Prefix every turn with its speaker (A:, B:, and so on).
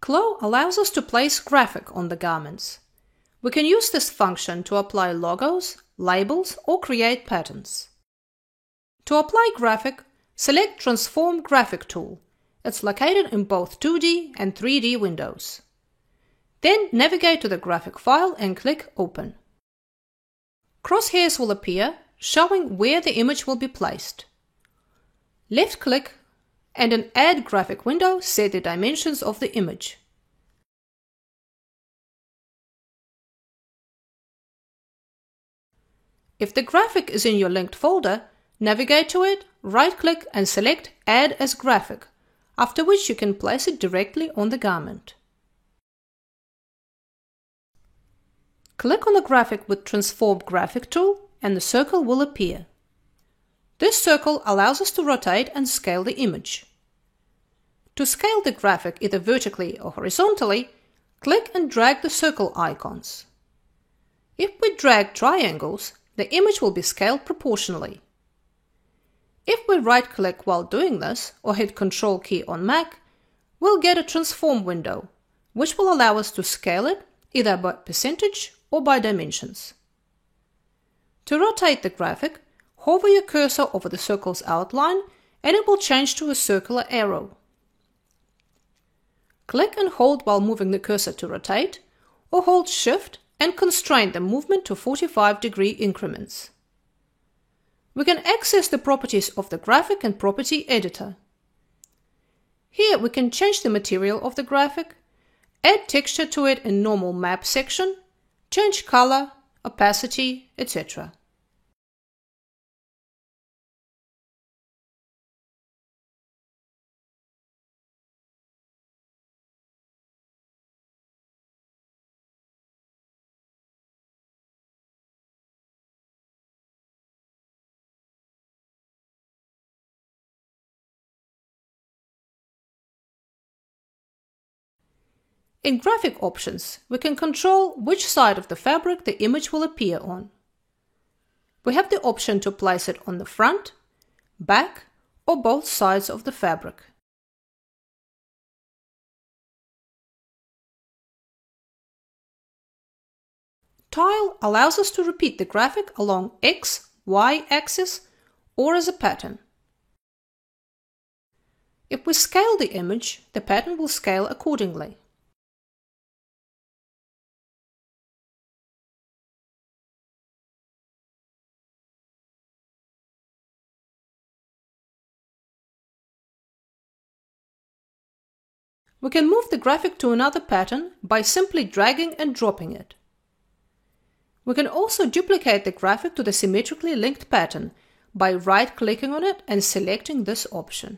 A: Glow allows us to place graphic on the garments. We can use this function to apply logos, labels, or create patterns. To apply graphic, select Transform Graphic tool. It's located in both 2D and 3D windows. Then navigate to the graphic file and click Open. Crosshairs will appear, showing where the image will be placed. Left-click and in Add Graphic window set the dimensions of the image. If the graphic is in your linked folder, navigate to it, right-click and select Add as Graphic, after which you can place it directly on the garment. Click on the graphic with Transform Graphic tool and the circle will appear. This circle allows us to rotate and scale the image. To scale the graphic either vertically or horizontally, click and drag the circle icons. If we drag triangles, the image will be scaled proportionally. If we right-click while doing this or hit Ctrl key on Mac, we'll get a transform window, which will allow us to scale it either by percentage or by dimensions. To rotate the graphic, hover your cursor over the circle's outline and it will change to a circular arrow. Click and hold while moving the cursor to rotate, or hold Shift and constrain the movement to 45-degree increments. We can access the properties of the graphic in Property Editor. Here we can change the material of the graphic, add texture to it in Normal Map section, change color, opacity, etc. In Graphic Options, we can control which side of the fabric the image will appear on. We have the option to place it on the front, back, or both sides of the fabric. Tile allows us to repeat the graphic along X, Y axis or as a pattern. If we scale the image, the pattern will scale accordingly. We can move the graphic to another pattern by simply dragging and dropping it. We can also duplicate the graphic to the symmetrically linked pattern by right-clicking on it and selecting this option.